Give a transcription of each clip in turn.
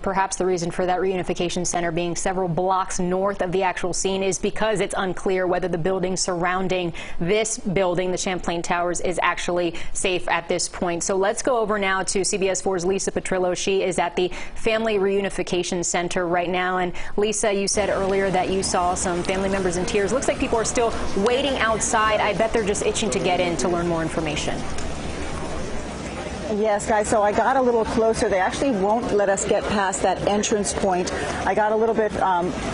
Perhaps the reason for that reunification center being several blocks north of the actual scene is because it's unclear whether the building surrounding this building, the Champlain Towers, is actually safe at this point. So let's go over now to CBS 4's Lisa Petrillo. She is at the Family Reunification Center right now. And Lisa, you said earlier that you saw some family members in tears. Looks like people are still waiting outside. I bet they're just itching to get in to learn more information. Yes, guys, so I got a little closer. They actually won't let us get past that entrance point. I got a little bit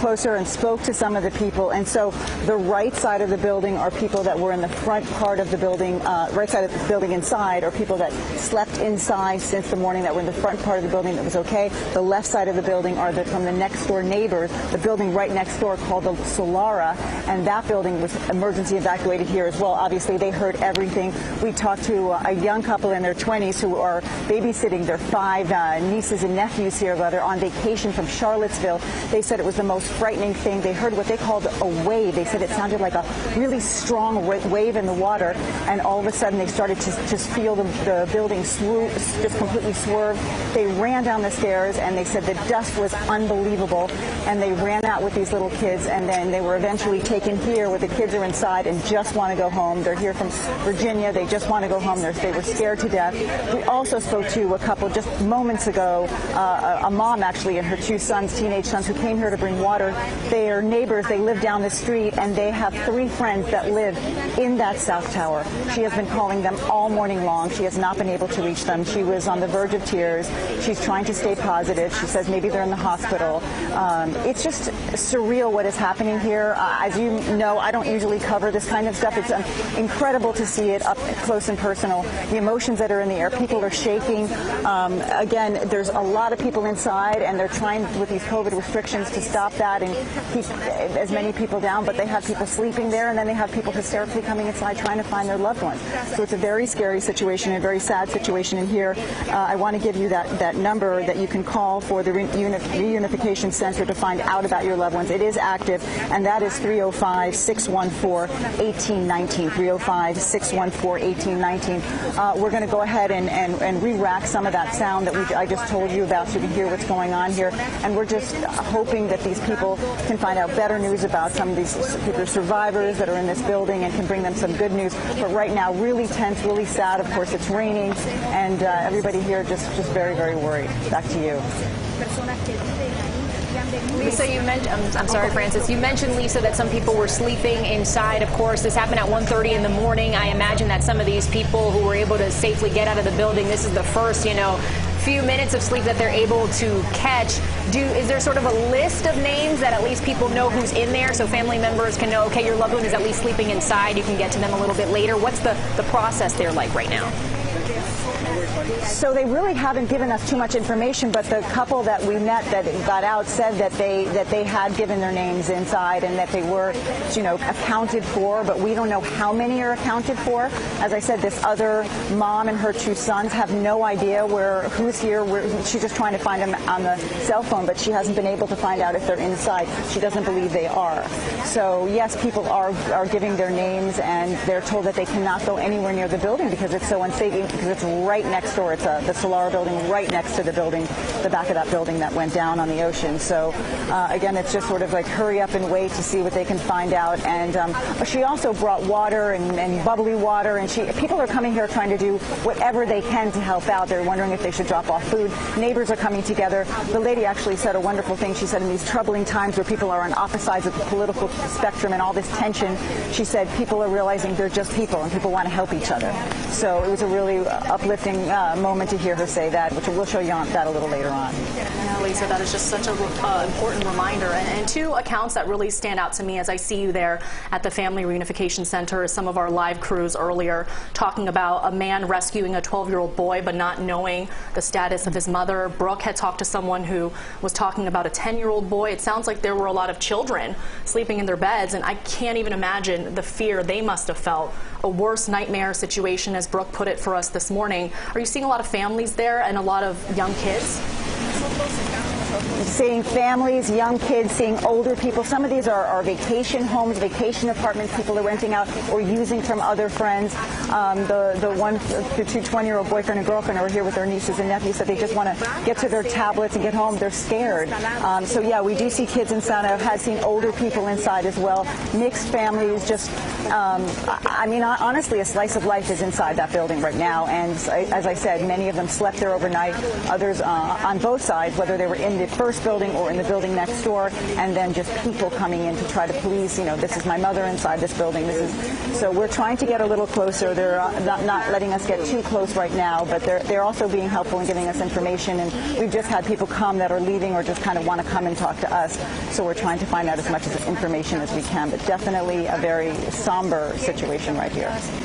closer and spoke to some of the people. And so the right side of the building are people that were in the front part of the building, right side of the building inside, are people that slept inside since the morning that were in the front part of the building that was okay. The left side of the building are from the next door neighbors, the building right next door called the Solara, and that building was emergency evacuated here as well. Obviously, they heard everything. We talked to a young couple in their 20s who are babysitting their 5 nieces and nephews here. They're on vacation from Charlottesville. They said it was the most frightening thing. They heard what they called a wave. They said it sounded like a really strong wave in the water, and all of a sudden they started to just feel the building just completely swerve. They ran down the stairs, and they said the dust was unbelievable, and they ran out with these little kids, and then they were eventually taken here where the kids are inside and just want to go home. They're here from Virginia. They just want to go home. They were scared to death. We also spoke to a couple just moments ago, a mom actually and her 2 sons, teenage sons, who came here to bring water. They are neighbors. They live down the street, and they have 3 friends that live in that South Tower. She has been calling them all morning long. She has not been able to reach them. She was on the verge of tears. She's trying to stay positive. She says maybe they're in the hospital. It's just surreal what is happening here. As you know, I don't usually cover this kind of stuff. It's incredible to see it up close and personal. The emotions that are in the air. People are shaking. Again, there's a lot of people inside, and they're trying with these COVID restrictions to stop that and keep as many people down, but they have people sleeping there, and then they have people hysterically coming inside trying to find their loved ones. So it's a very scary situation, a very sad situation in here. I want to give you that number that you can call for the Reunification Center to find out about your loved ones. It is active, and that is 305-614-1819, 305-614-1819. We're going to go ahead and re-rack some of that sound that I just told you about so you can hear what's going on here. And we're just hoping that these people can find out better news about some of these people, survivors that are in this building, and can bring them some good news. But right now, really tense, really sad. Of course, it's raining, and everybody here just very, very worried. Back to you. Lisa, you mentioned, I'm sorry, Francis, you mentioned, Lisa, that some people were sleeping inside. Of course, this happened at 1:30 in the morning. I imagine that some of these people who were able to safely get out of the building, this is the first, few minutes of sleep that they're able to catch. Is there sort of a list of names that at least people know who's in there, so family members can know, okay, your loved one is at least sleeping inside, you can get to them a little bit later? What's the process there like right now? So they really haven't given us too much information, but the couple that we met that got out said that they had given their names inside and that they were, accounted for, but we don't know how many are accounted for. As I said, this other mom and her 2 sons have no idea who's here. She's just trying to find them on the cell phone, but she hasn't been able to find out if they're inside. She doesn't believe they are. So yes, people are giving their names, and they're told that they cannot go anywhere near the building because it's so unsafe, because it's right next door. It's the Solara building right next to the building, the back of that building that went down on the ocean. So again, it's just sort of like hurry up and wait to see what they can find out. And she also brought water and bubbly water, and people are coming here trying to do whatever they can to help out. They're wondering if they should drop off food. Neighbors are coming together. The lady actually said a wonderful thing. She said in these troubling times where people are on opposite sides of the political spectrum and all this tension, she said people are realizing they're just people and people want to help each other. So it was a really uplifting moment to hear her say that, which we'll show you that a little later on. Yeah, Lisa, that is just such an important reminder. And 2 accounts that really stand out to me as I see you there at the Family Reunification Center is some of our live crews earlier talking about a man rescuing a 12-year-old boy but not knowing the status of his mother. Brooke had talked to someone who was talking about a 10-year-old boy. It sounds like there were a lot of children sleeping in their beds, and I can't even imagine the fear they must have felt. A worse nightmare situation, as Brooke put it for us this morning. Are you seeing a lot of families there and a lot of young kids? seeing families, young kids, seeing older people. Some of these are vacation homes, vacation apartments people are renting out or using from other friends. The two 20-year-old boyfriend and girlfriend are here with their nieces and nephews, so they just want to get to their tablets and get home. They're scared. So yeah, we do see kids inside. I've had seen older people inside as well. Mixed families. Just, I mean, honestly, a slice of life is inside that building right now. And as I said, many of them slept there overnight. Others on both sides, whether they were in the first building or in the building next door, and then just people coming in to try to police. You know, this is my mother inside this building. So we're trying to get a little closer. They're not letting us get too close right now, but they're also being helpful in giving us information. And we've just had people come that are leaving or just kind of want to come and talk to us. So we're trying to find out as much information as we can. But definitely a very somber situation right here.